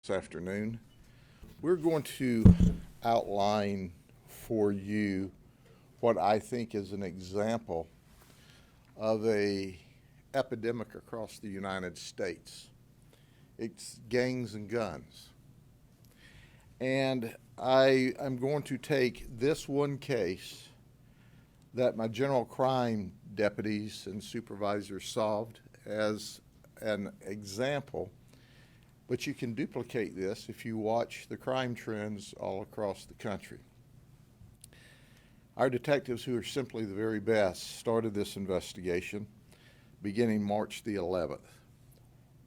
this afternoon. We're going to outline for you what I think is an example of a epidemic across the United States. It's gangs and guns. And I am going to take this one case that my general crime deputies and supervisors solved as an example, but you can duplicate this if you watch the crime trends all across the country. Our detectives, who are simply the very best, started this investigation beginning March the 11th.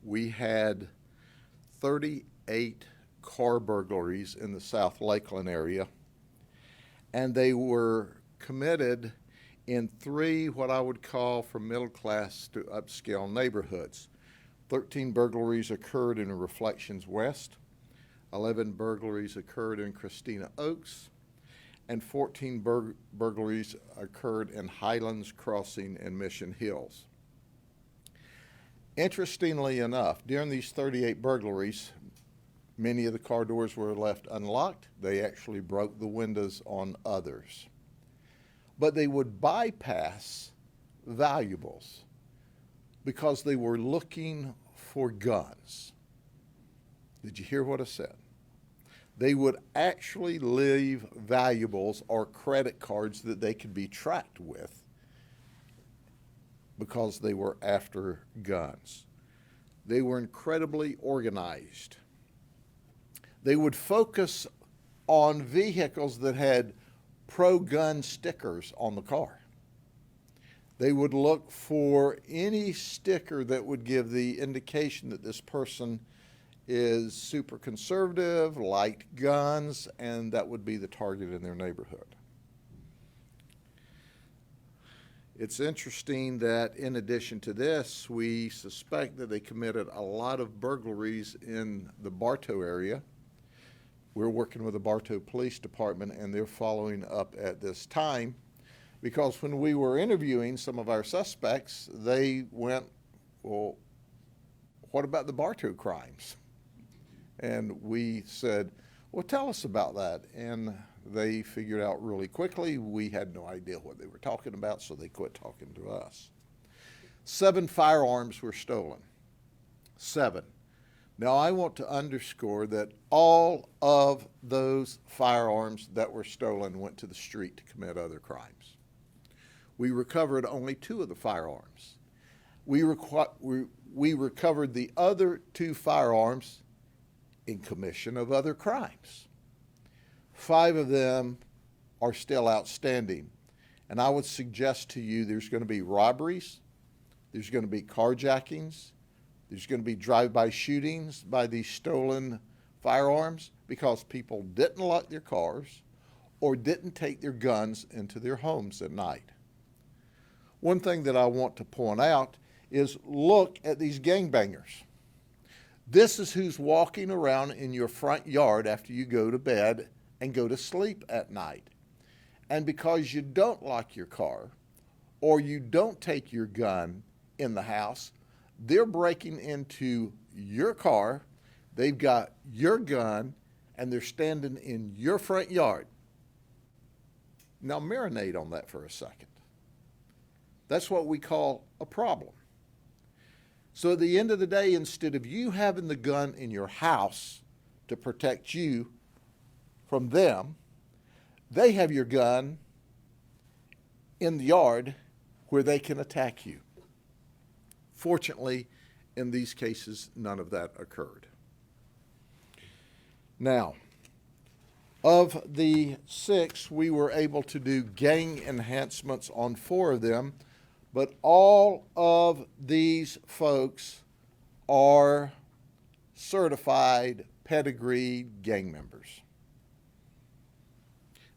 We had 38 car burglaries in the South Lakeland area, and they were committed in three what I would call from middle class to upscale neighborhoods. 13 burglaries occurred in Reflections West, 11 burglaries occurred in Christina Oaks, and 14 burglaries occurred in Highlands Crossing and Mission Hills. Interestingly enough, during these 38 burglaries, many of the car doors were left unlocked. They actually broke the windows on others. But they would bypass valuables because they were looking for guns. Did you hear what I said? They would actually leave valuables or credit cards that they could be tracked with because they were after guns. They were incredibly organized. They would focus on vehicles that had pro-gun stickers on the car. They would look for any sticker that would give the indication that this person is super conservative, liked guns, and that would be the target in their neighborhood. It's interesting that in addition to this, we suspect that they committed a lot of burglaries in the Bartow area. We're working with the Bartow Police Department, and they're following up at this time because when we were interviewing some of our suspects, they went, well, what about the Bartow crimes? And we said, well, tell us about that. And they figured out really quickly we had no idea what they were talking about, so they quit talking to us. 7 firearms were stolen. 7. Now, I want to underscore that all of those firearms that were stolen went to the street to commit other crimes. We recovered only 2 of the firearms. We recovered the other 2 firearms in commission of other crimes. 5 of them are still outstanding. And I would suggest to you there's going to be robberies, there's going to be carjackings, there's going to be drive-by shootings by these stolen firearms because people didn't lock their cars or didn't take their guns into their homes at night. One thing that I want to point out is look at these gangbangers. This is who's walking around in your front yard after you go to bed and go to sleep at night. And because you don't lock your car or you don't take your gun in the house, they're breaking into your car, they've got your gun, and they're standing in your front yard. Now marinate on that for a second. That's what we call a problem. So at the end of the day, instead of you having the gun in your house to protect you from them, they have your gun in the yard where they can attack you. Fortunately, in these cases, none of that occurred. Now, of the 6, we were able to do gang enhancements on 4 of them, but all of these folks are certified, pedigreed gang members.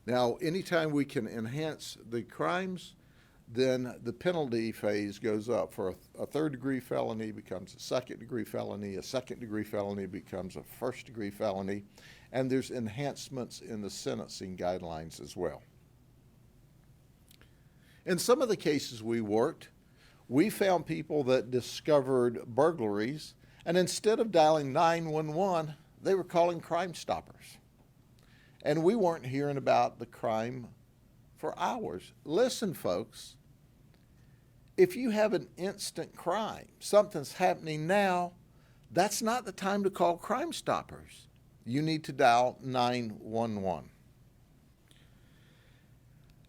Now, anytime we can enhance the crimes, then the penalty phase goes up. For a third-degree felony becomes a second-degree felony, a second-degree felony becomes a first-degree felony, and there's enhancements in the sentencing guidelines as well. In some of the cases we worked, we found people that discovered burglaries, and instead of dialing 911, they were calling Crime Stoppers. And we weren't hearing about the crime for hours. Listen, folks, if you have an instant crime, something's happening now, that's not the time to call Crime Stoppers. You need to dial 911.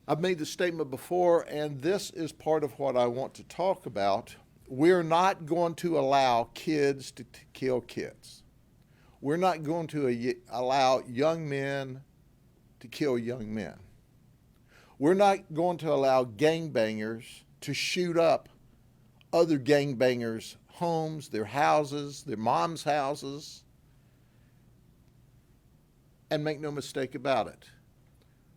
I've made the statement before, and this is part of what I want to talk about. We're not going to allow kids to kill kids. We're not going to allow young men to kill young men. We're not going to allow gangbangers to shoot up other gangbangers' homes, their houses, their mom's houses. And make no mistake about it,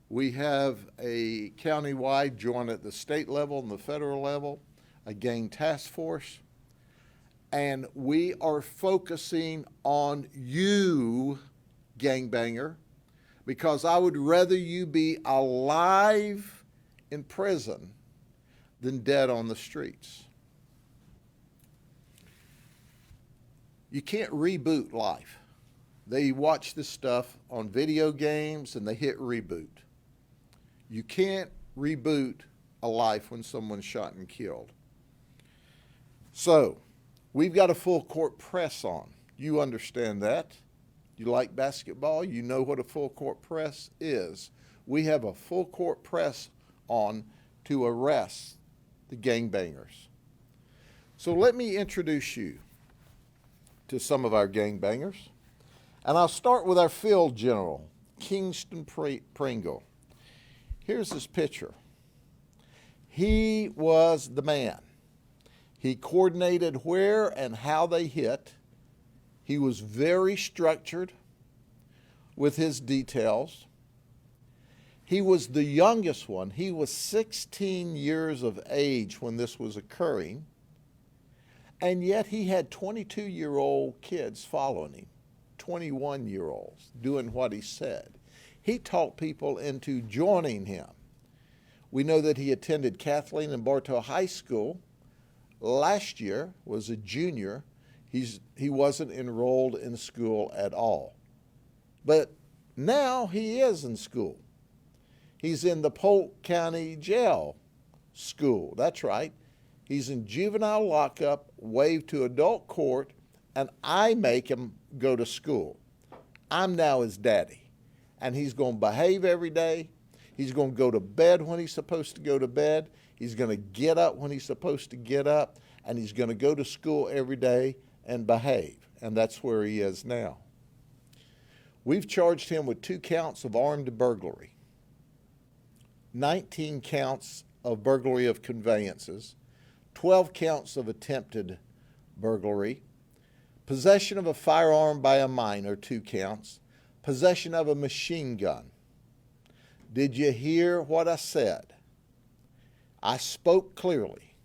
we have a countywide, joint at the state level and the federal level, a gang task force, and we are focusing on you, gangbanger, because I would rather you be alive in prison than dead on the streets. You can't reboot life. They watch this stuff on video games and they hit reboot. You can't reboot a life when someone's shot and killed. So, we've got a full court press on. You understand that. You like basketball, you know what a full court press is. We have a full court press on to arrest the gangbangers. So let me introduce you to some of our gangbangers. And I'll start with our field general, Kingston Pringle. Here's his picture. He was the man. He coordinated where and how they hit. He was very structured with his details. He was the youngest one. He was 16 years of age when this was occurring. And yet he had 22-year-old kids following him, 21-year-olds doing what he said. He talked people into joining him. We know that he attended Kathleen and Bartow High School. Last year was a junior. He wasn't enrolled in school at all. But now he is in school. He's in the Polk County Jail School. That's right. He's in juvenile lockup, waived to adult court, and I make him go to school. I'm now his daddy. And he's going to behave every day. He's going to go to bed when he's supposed to go to bed. He's going to get up when he's supposed to get up. And he's going to go to school every day and behave. And that's where he is now. We've charged him with 2 counts of armed burglary, 19 counts of burglary of conveyances, 12 counts of attempted burglary, possession of a firearm by a minor, 2 counts, possession of a machine gun. Did you hear what I said? I spoke clearly.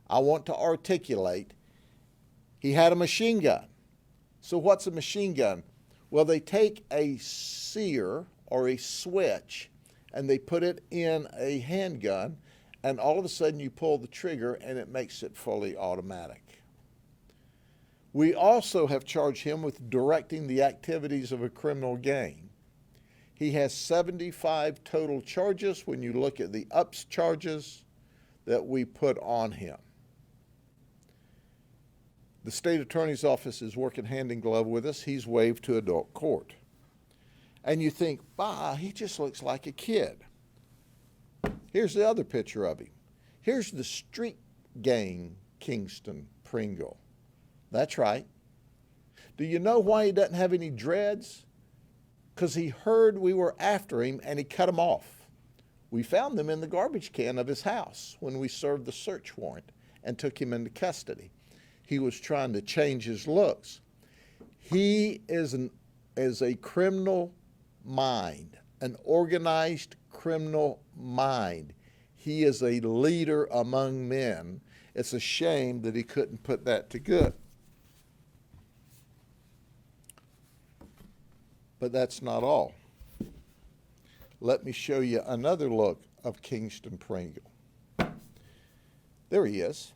I want to articulate. He had a machine gun. So what's a machine gun? Well, they take a sear or a switch and they put it in a handgun, and all of a sudden you pull the trigger and it makes it fully automatic. We also have charged him with directing the activities of a criminal gang. He has 75 total charges when you look at the UPS charges that we put on him. The state attorney's office is working hand in glove with us. He's waived to adult court. And you think, he just looks like a kid. Here's the other picture of him. Here's the street gang Kingston Pringle. That's right. Do you know why he doesn't have any dreads? Because he heard we were after him and he cut them off. We found them in the garbage can of his house when we served the search warrant and took him into custody. He was trying to change his looks. He is a criminal mind, an organized criminal mind. He is a leader among men. It's a shame that he couldn't put that to good. But that's not all. Let me show you another look of Kingston Pringle. There he is.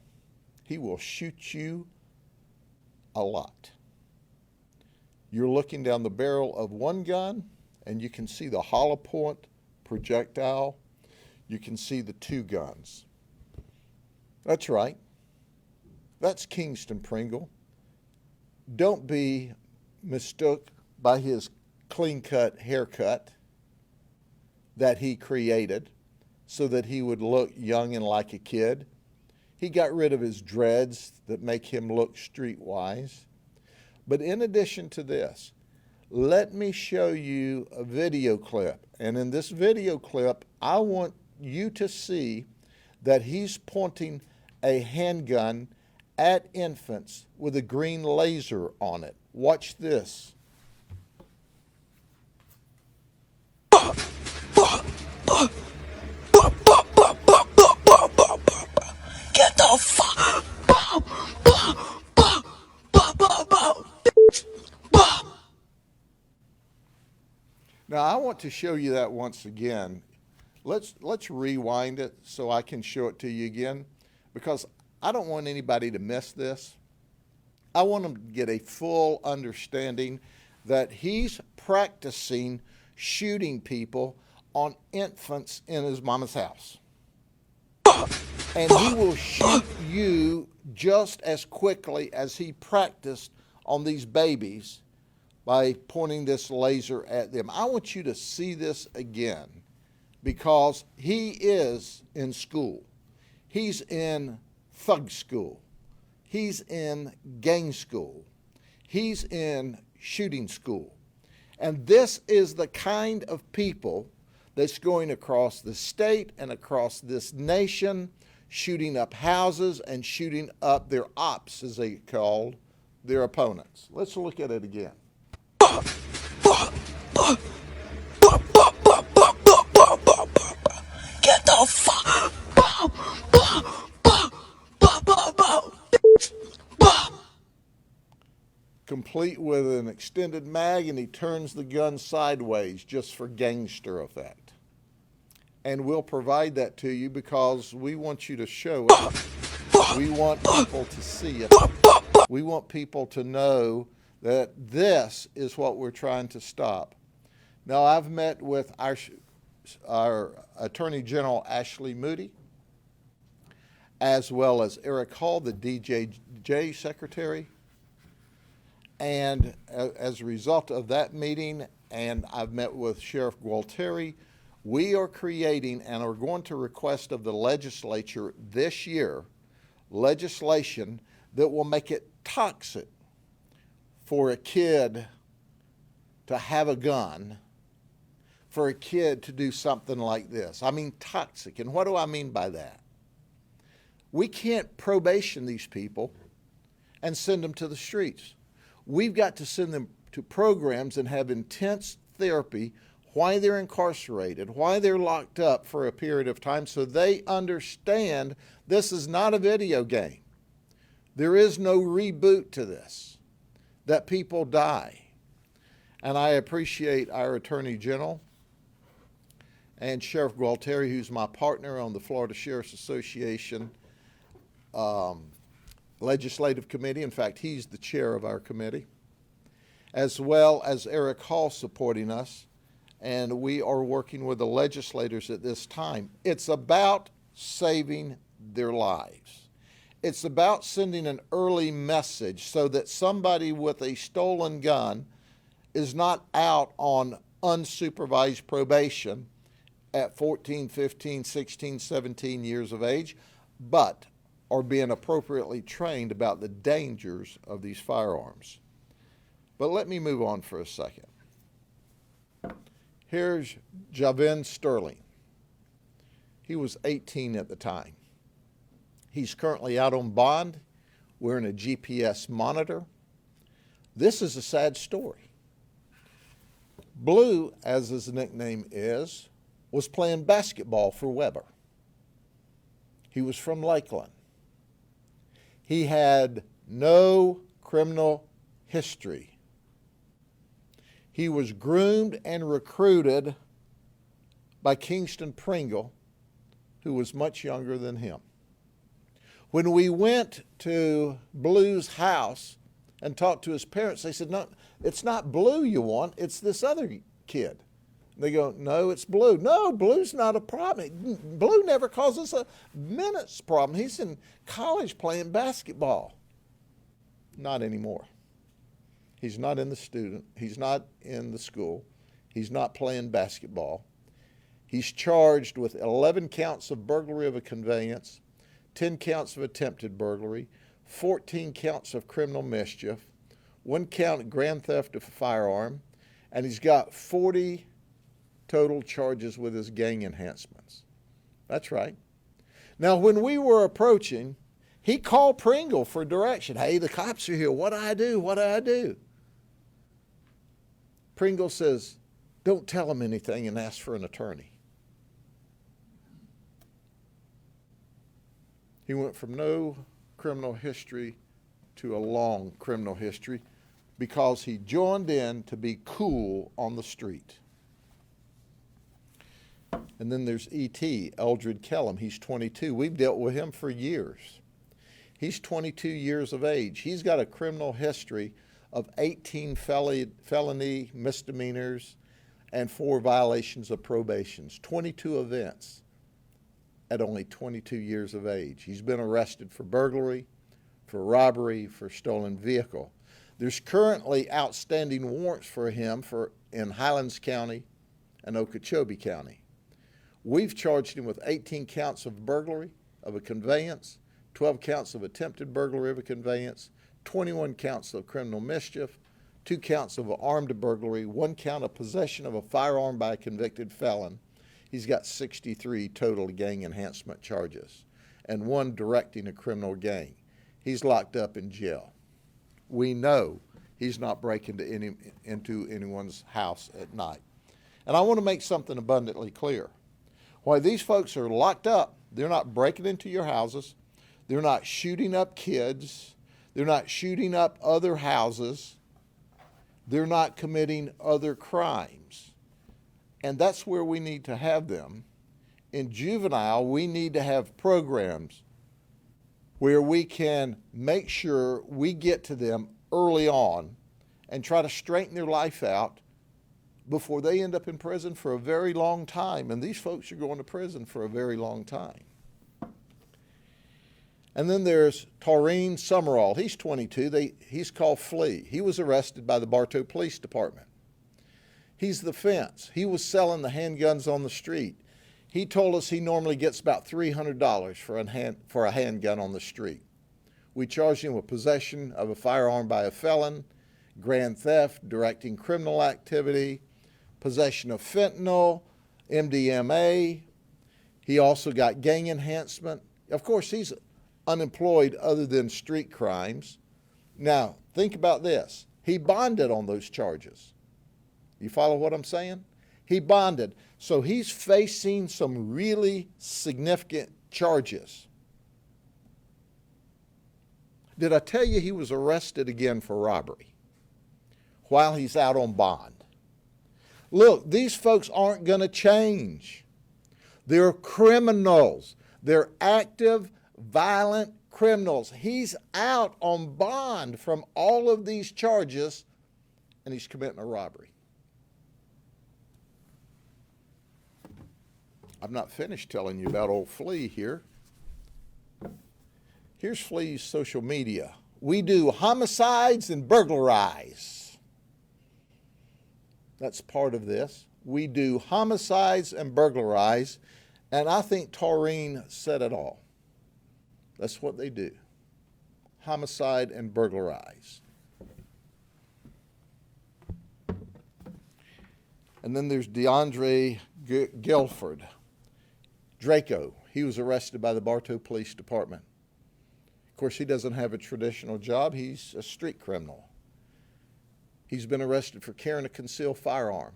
He will shoot you a lot. You're looking down the barrel of one gun, and you can see the hollow point projectile. You can see the two guns. That's right. That's Kingston Pringle. Don't be mistook by his clean-cut haircut that he created so that he would look young and like a kid. He got rid of his dreads that make him look streetwise. But in addition to this, let me show you a video clip. And in this video clip, I want you to see that he's pointing a handgun at infants with a green laser on it. Watch this. Get the fuck. Now I want to show you that once again. Let's rewind it so I can show it to you again, because I don't want anybody to miss this. I want them to get a full understanding that he's practicing shooting people on infants in his mama's house. And he will shoot you just as quickly as he practiced on these babies by pointing this laser at them. I want you to see this again, because he is in school. He's in thug school. He's in gang school. He's in shooting school. And this is the kind of people that's going across the state and across this nation, shooting up houses and shooting up their ops, as they called their opponents. Let's look at it again. Get the fuck. Complete with an extended mag, and he turns the gun sideways just for gangster effect. And we'll provide that to you because we want you to show it. We want people to see it. We want people to know that this is what we're trying to stop. Now, I've met with our Attorney General, Ashley Moody, as well as Eric Hall, the DJJ Secretary. And as a result of that meeting, and I've met with Sheriff Gualtieri, we are creating and are going to request of the legislature this year legislation that will make it toxic for a kid to have a gun, for a kid to do something like this. I mean toxic. And what do I mean by that? We can't probation these people and send them to the streets. We've got to send them to programs and have intense therapy why they're incarcerated, why they're locked up for a period of time, so they understand this is not a video game. There is no reboot to this, that people die. And I appreciate our Attorney General and Sheriff Gualtieri, who's my partner on the Florida Sheriff's Association Legislative Committee. In fact, he's the chair of our committee, as well as Eric Hall supporting us. And we are working with the legislators at this time. It's about saving their lives. It's about sending an early message so that somebody with a stolen gun is not out on unsupervised probation at 14, 15, 16, 17 years of age, but are being appropriately trained about the dangers of these firearms. But let me move on for a second. Here's Javin Sterling. He was 18 at the time. He's currently out on bond, wearing a GPS monitor. This is a sad story. Blue, as his nickname is, was playing basketball for Weber. He was from Lakeland. He had no criminal history. He was groomed and recruited by Kingston Pringle, who was much younger than him. When we went to Blue's house and talked to his parents. They said, no, it's not Blue you want, it's this other kid. They go, no, it's Blue. No, Blue's not a problem. Blue never causes a minute's problem. He's in college playing basketball. Not anymore. He's not in the student. He's not in the school. He's not playing basketball. He's charged with 11 counts of burglary of a conveyance, 10 counts of attempted burglary, 14 counts of criminal mischief, 1 count of grand theft of a firearm, and he's got 40 total charges with his gang enhancements. That's right. Now, when we were approaching, he called Pringle for direction. Hey, the cops are here. What do I do? What do I do? Pringle says, don't tell him anything and ask for an attorney. He went from no criminal history to a long criminal history because he joined in to be cool on the street. And then there's E.T., Eldred Kellum. He's 22. We've dealt with him for years. He's 22 years of age. He's got a criminal history of 18 felony misdemeanors and 4 violations of probations, 22 events at only 22 years of age. He's been arrested for burglary, for robbery, for stolen vehicle. There's currently outstanding warrants for him in Highlands County and Okeechobee County. We've charged him with 18 counts of burglary of a conveyance, 12 counts of attempted burglary of a conveyance, 21 counts of criminal mischief, 2 counts of armed burglary, 1 count of possession of a firearm by a convicted felon. He's got 63 total gang enhancement charges and 1 directing a criminal gang. He's locked up in jail. We know he's not breaking into anyone's house at night. And I want to make something abundantly clear. While these folks are locked up, they're not breaking into your houses. They're not shooting up kids. They're not shooting up other houses. They're not committing other crimes. And that's where we need to have them. In juvenile, we need to have programs where we can make sure we get to them early on and try to straighten their life out before they end up in prison for a very long time. And these folks are going to prison for a very long time. And then there's Taurine Summerall. He's 22. He's called Flea. He was arrested by the Bartow Police Department. He's the fence. He was selling the handguns on the street. He told us he normally gets about $300 for a handgun on the street. We charged him with possession of a firearm by a felon, grand theft, directing criminal activity, possession of fentanyl, MDMA. He also got gang enhancement. Of course, he's unemployed other than street crimes. Now, think about this. He bonded on those charges. You follow what I'm saying? He bonded. So he's facing some really significant charges. Did I tell you he was arrested again for robbery while he's out on bond? Look, these folks aren't going to change. They're criminals. They're active, violent criminals. He's out on bond from all of these charges, and he's committing a robbery. I've not finished telling you about old Flea here. Here's Flea's social media. We do homicides and burglarize. That's part of this. We do homicides and burglarize, and I think Taurine said it all. That's what they do. Homicide and burglarize. And then there's DeAndre Guilford. Draco, he was arrested by the Bartow Police Department. Of course, he doesn't have a traditional job. He's a street criminal. He's been arrested for carrying a concealed firearm.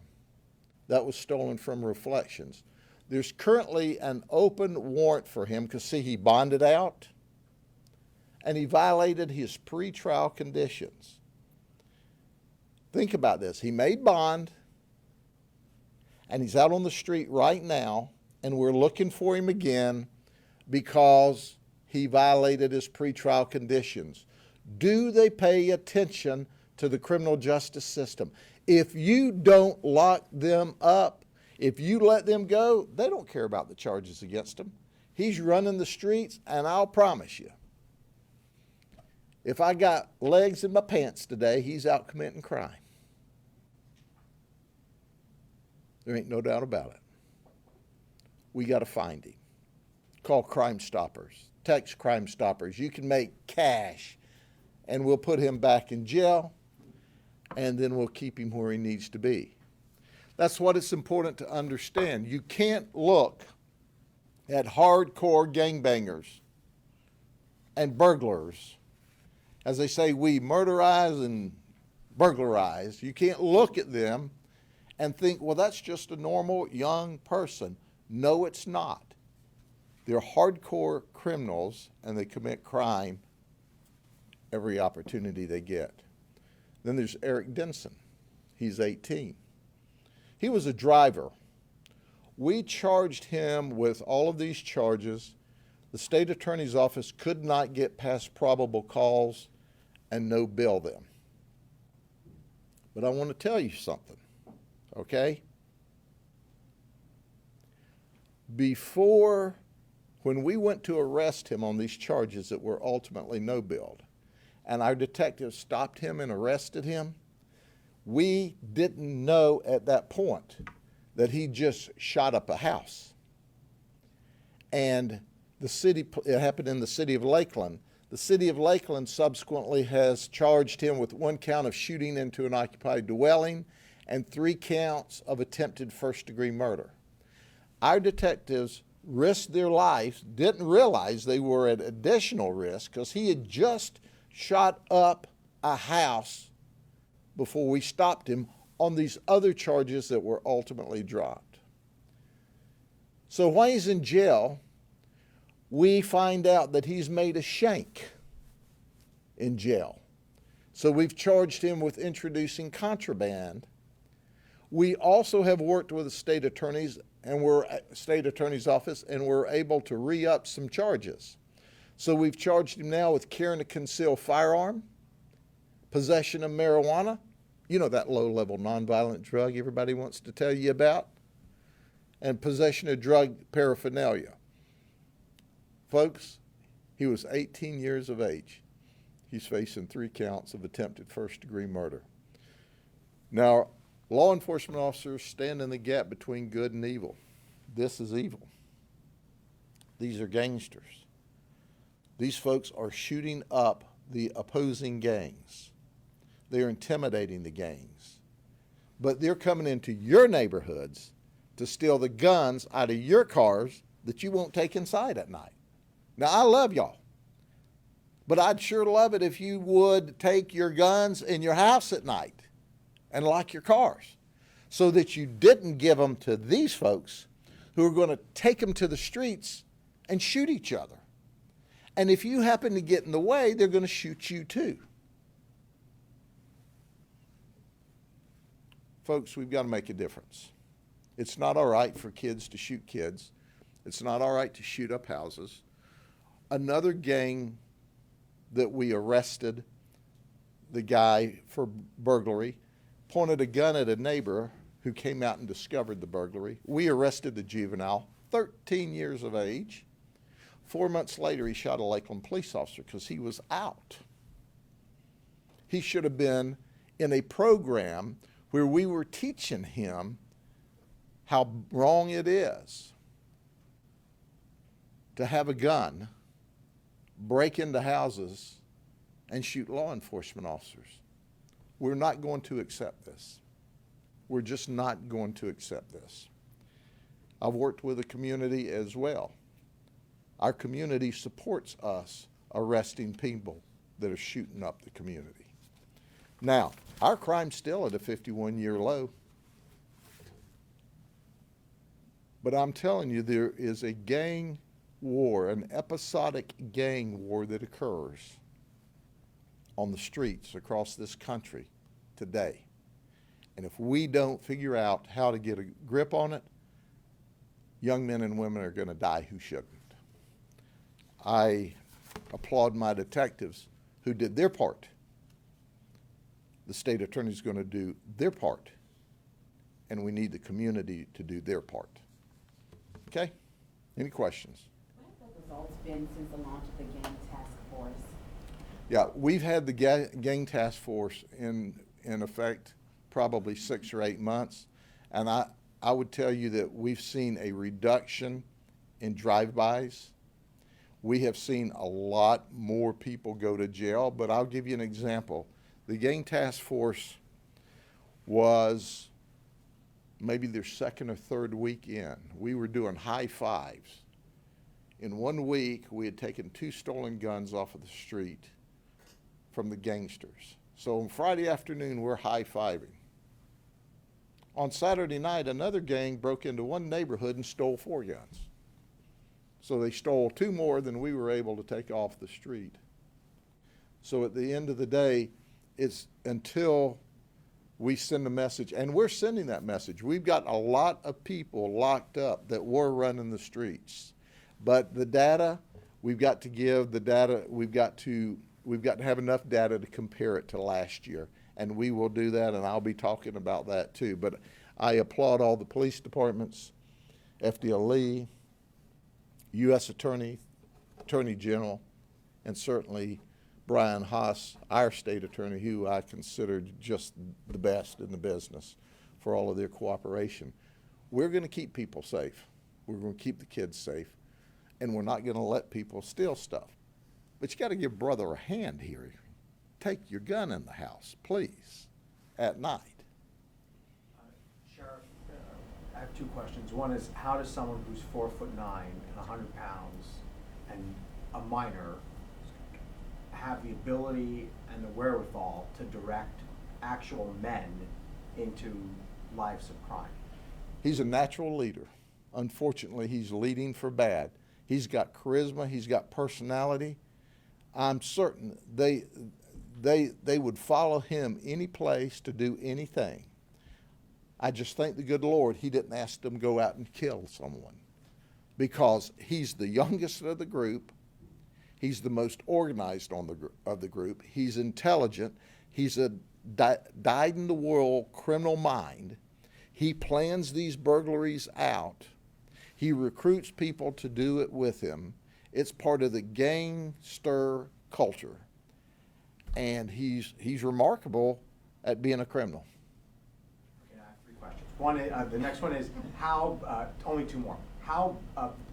That was stolen from Reflections. There's currently an open warrant for him because, see, he bonded out and he violated his pretrial conditions. Think about this. He made bond and he's out on the street right now, and we're looking for him again because he violated his pretrial conditions. Do they pay attention to the criminal justice system? If you don't lock them up, if you let them go, they don't care about the charges against them. He's running the streets, and I'll promise you, if I got legs in my pants today, he's out committing crime. There ain't no doubt about it. We got to find him. Call Crime Stoppers. Text Crime Stoppers. You can make cash, and we'll put him back in jail, and then we'll keep him where he needs to be. That's what it's important to understand. You can't look at hardcore gangbangers and burglars. As they say, we murderize and burglarize. You can't look at them and think, well, that's just a normal young person. No, it's not. They're hardcore criminals, and they commit crime every opportunity they get. Then there's Eric Denson. He's 18. He was a driver. We charged him with all of these charges. The state attorney's office could not get past probable cause and no bill them. But I want to tell you something, okay? When we went to arrest him on these charges that were ultimately no billed, and our detectives stopped him and arrested him, we didn't know at that point that he just shot up a house. And it happened in the city of Lakeland. The city of Lakeland subsequently has charged him with 1 count of shooting into an occupied dwelling and 3 counts of attempted first-degree murder. Our detectives risked their lives, didn't realize they were at additional risk because he had just shot up a house before we stopped him on these other charges that were ultimately dropped. So while he's in jail, we find out that he's made a shank in jail. So we've charged him with introducing contraband. We also have worked with the state attorney's office, and we're able to re-up some charges. So we've charged him now with carrying a concealed firearm, possession of marijuana, you know, that low-level nonviolent drug everybody wants to tell you about, and possession of drug paraphernalia. Folks, he was 18 years of age. He's facing 3 counts of attempted first-degree murder. Now, law enforcement officers stand in the gap between good and evil. This is evil. These are gangsters. These folks are shooting up the opposing gangs. They're intimidating the gangs. But they're coming into your neighborhoods to steal the guns out of your cars that you won't take inside at night. Now, I love y'all, but I'd sure love it if you would take your guns in your house at night and lock your cars so that you didn't give them to these folks who are going to take them to the streets and shoot each other. And if you happen to get in the way, they're going to shoot you too. Folks, we've got to make a difference. It's not all right for kids to shoot kids. It's not all right to shoot up houses. Another gang that we arrested, the guy for burglary, pointed a gun at a neighbor who came out and discovered the burglary. We arrested the juvenile, 13 years of age. 4 months later, he shot a Lakeland police officer because he was out. He should have been in a program where we were teaching him how wrong it is to have a gun, break into houses, and shoot law enforcement officers. We're not going to accept this. We're just not going to accept this. I've worked with the community as well. Our community supports us arresting people that are shooting up the community. Now, our crime's still at a 51-year low. But I'm telling you, there is a gang war, an episodic gang war that occurs on the streets across this country today. And if we don't figure out how to get a grip on it, young men and women are going to die who shouldn't. I applaud my detectives who did their part. The state attorney's going to do their part, and we need the community to do their part. Okay? Any questions? What have the results been since the launch of the gang task force? Yeah, we've had the gang task force in effect probably 6 or 8 months, and I would tell you that we've seen a reduction in drive-bys. We have seen a lot more people go to jail, but I'll give you an example. The gang task force was maybe their second or third week in. We were doing high fives. In 1 week, we had taken 2 stolen guns off of the street from the gangsters. So on Friday afternoon, we're high-fiving. On Saturday night, another gang broke into one neighborhood and stole 4 guns. So they stole 2 more than we were able to take off the street. So at the end of the day, it's until we send a message, and we're sending that message. We've got a lot of people locked up that were running the streets. But the data, we've got to give the data, we've got to have enough data to compare it to last year. And we will do that, and I'll be talking about that too. But I applaud all the police departments, FDLE, U.S. Attorney General, and certainly Brian Haas, our state attorney, who I consider just the best in the business, for all of their cooperation. We're going to keep people safe. We're going to keep the kids safe, and we're not going to let people steal stuff. But you got to give brother a hand here. Take your gun in the house, please, at night. Sheriff, I have 2 questions. One is, how does someone who's 4'9" and 100 pounds and a minor have the ability and the wherewithal to direct actual men into lives of crime? He's a natural leader. Unfortunately, he's leading for bad. He's got charisma. He's got personality. I'm certain they would follow him any place to do anything. I just thank the good Lord he didn't ask them to go out and kill someone, because he's the youngest of the group. He's the most organized of the group. He's intelligent. He's a dyed-in-the-wool criminal mind. He plans these burglaries out. He recruits people to do it with him. It's part of the gangster culture. And he's remarkable at being a criminal. Okay, I have 3 questions. One, the next one is, how, only 2 more. How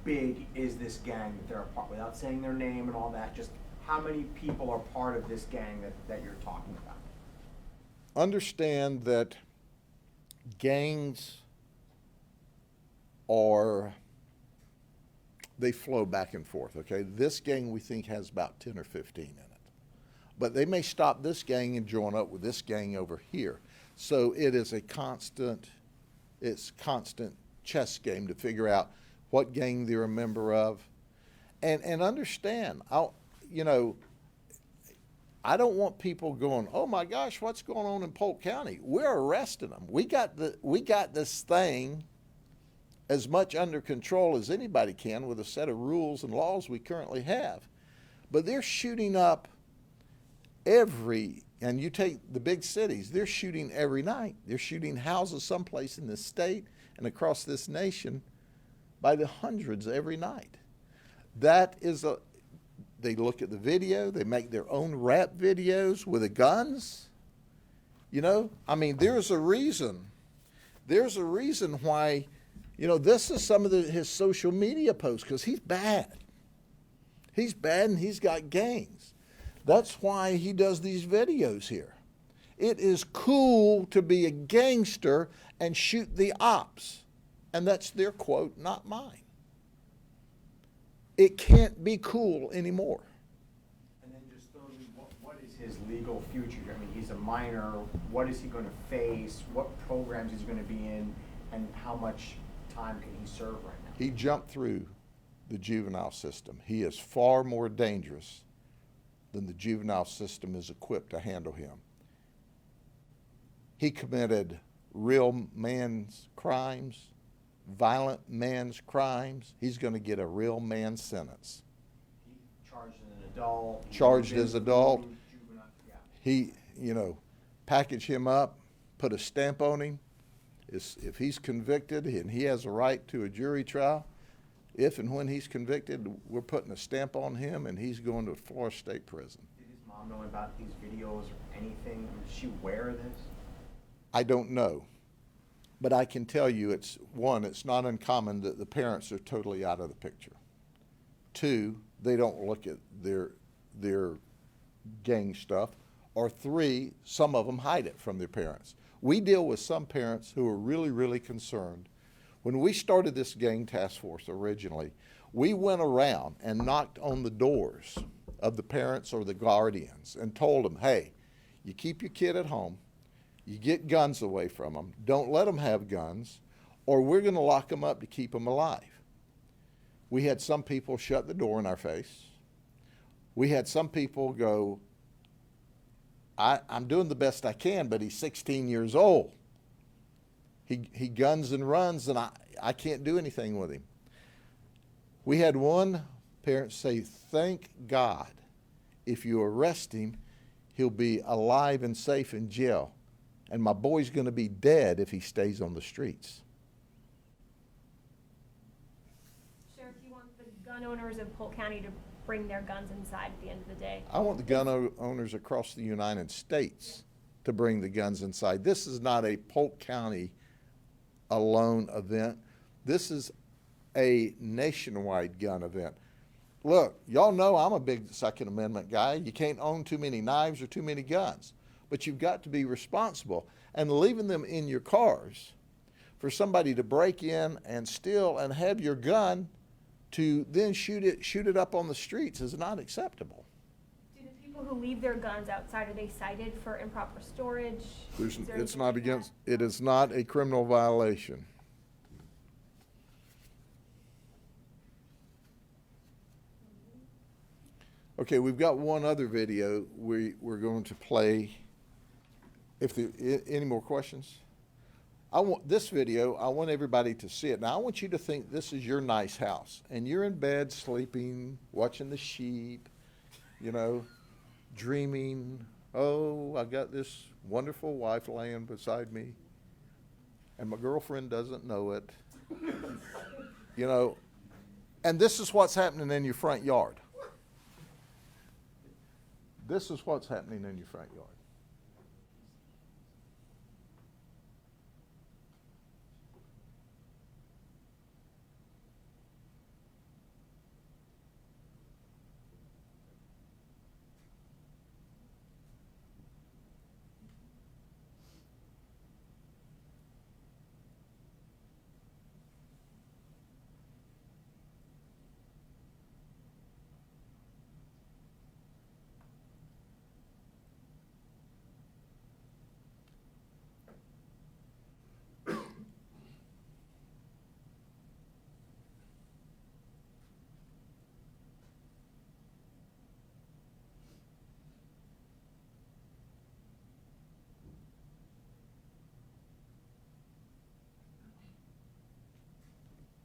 big is this gang that they're a part, without saying their name and all that, just how many people are part of this gang that you're talking about? Understand that gangs they flow back and forth, okay? This gang we think has about 10 or 15 in it. But they may stop this gang and join up with this gang over here. So it is a constant chess game to figure out what gang they're a member of. And understand, I don't want people going, oh my gosh, what's going on in Polk County? We're arresting them. We got this thing as much under control as anybody can with a set of rules and laws we currently have. But they're shooting up and you take the big cities, they're shooting every night. They're shooting houses someplace in this state and across this nation by the hundreds every night. They look at the video, they make their own rap videos with the guns. There's a reason. There's a reason why, this is some of his social media posts, because he's bad. He's bad and he's got gangs. That's why he does these videos here. It is cool to be a gangster and shoot the ops. And that's their quote, not mine. It can't be cool anymore. And then just thirdly, what is his legal future? He's a minor. What is he going to face? What programs is he going to be in? And how much time can he serve right now? He jumped through the juvenile system. He is far more dangerous than the juvenile system is equipped to handle him. He committed real man's crimes, violent man's crimes. He's going to get a real man sentence. He charged as an adult. Charged as adult. he, package him up, put a stamp on him. If he's convicted and he has a right to a jury trial, if and when he's convicted, we're putting a stamp on him and he's going to Florida State Prison. Did his mom know about these videos or anything? I mean, is she aware of this? I don't know. But I can tell you, it's not uncommon that the parents are totally out of the picture. Two, they don't look at their gang stuff. Or three, some of them hide it from their parents. We deal with some parents who are really, really concerned. When we started this gang task force originally, we went around and knocked on the doors of the parents or the guardians and told them, hey, you keep your kid at home, you get guns away from them, don't let them have guns, or we're going to lock them up to keep them alive. We had some people shut the door in our face. We had some people go, I'm doing the best I can, but he's 16 years old. He guns and runs, and I can't do anything with him. We had one parent say, thank God, if you arrest him, he'll be alive and safe in jail, and my boy's going to be dead if he stays on the streets. Sheriff, you want the gun owners of Polk County to bring their guns inside at the end of the day? I want the gun owners across the United States to bring the guns inside. This is not a Polk County alone event. This is a nationwide gun event. Look, y'all know I'm a big Second Amendment guy. You can't own too many knives or too many guns, but you've got to be responsible. And leaving them in your cars for somebody to break in and steal and have your gun to then shoot it up on the streets is not acceptable. Do the people who leave their guns outside, are they cited for improper storage? Is there It's anything not like against, that? it is not a criminal violation. Okay, we've got one other video we're going to play. If there any more questions? I want everybody to see it. Now, I want you to think this is your nice house, and you're in bed sleeping, watching the sheep, dreaming, oh, I got this wonderful wife laying beside me, and my girlfriend doesn't know it. And this is what's happening in your front yard. This is what's happening in your front yard.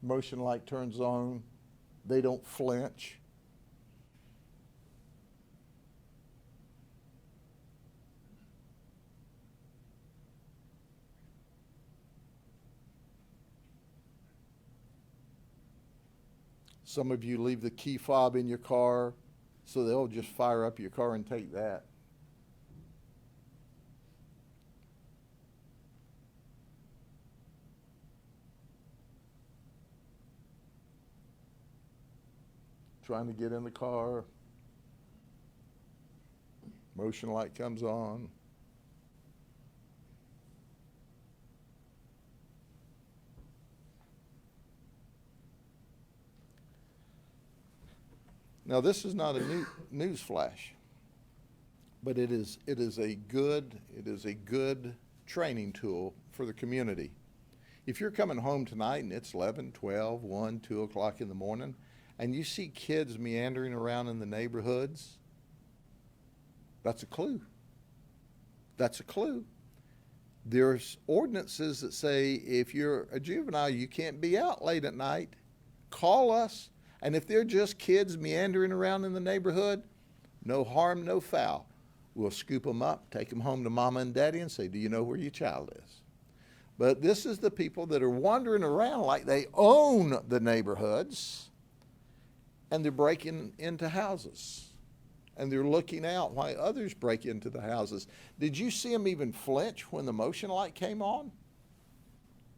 Motion light turns on, they don't flinch. Some of you leave the key fob in your car, so they'll just fire up your car and take that. Trying to get in the car. Motion light comes on. Now, this is not a news flash, but it is a good training tool for the community. If you're coming home tonight and it's 11, 12, 1, 2 o'clock in the morning, and you see kids meandering around in the neighborhoods, that's a clue. That's a clue. There's ordinances that say if you're a juvenile, you can't be out late at night. Call us. And if they're just kids meandering around in the neighborhood, no harm, no foul. We'll scoop them up, take them home to mama and daddy and say, do you know where your child is? But this is the people that are wandering around like they own the neighborhoods, and they're breaking into houses. And they're looking out while others break into the houses. Did you see them even flinch when the motion light came on?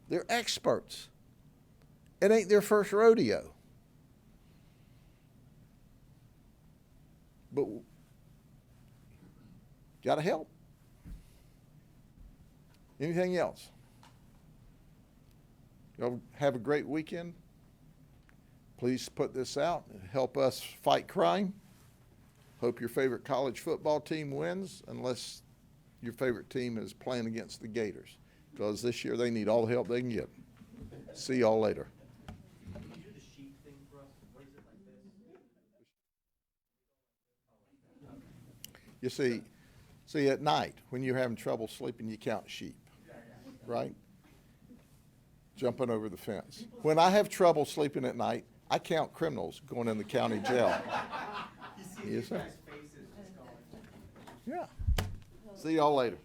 They're experts. It ain't their first rodeo. But gotta help. Anything else? Y'all have a great weekend. Please put this out and help us fight crime. Hope your favorite college football team wins, unless your favorite team is playing against the Gators, because this year they need all the help they can get. See y'all later. Can you do the sheep thing for us? What is it like this? You see, at night, when you're having trouble sleeping, you count sheep, right? Jumping over the fence. When I have trouble sleeping at night, I count criminals going in the county jail. Yes, sir. Yeah. See y'all later.